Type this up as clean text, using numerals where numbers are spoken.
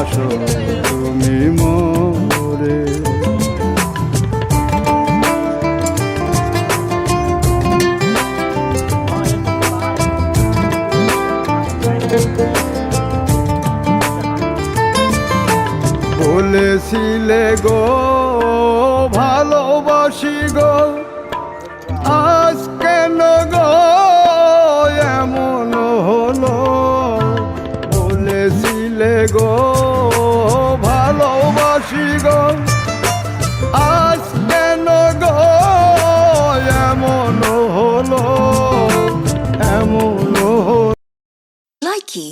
ভালোবাসো তুমি মোরে। বলেছিলে গো ভালোবাসি গো, আজ কেন গো এমন হলো? বলেছিলে গো ভালোবাসি গো, আজ কেন গো এমন হলো? এমন হলো। Likey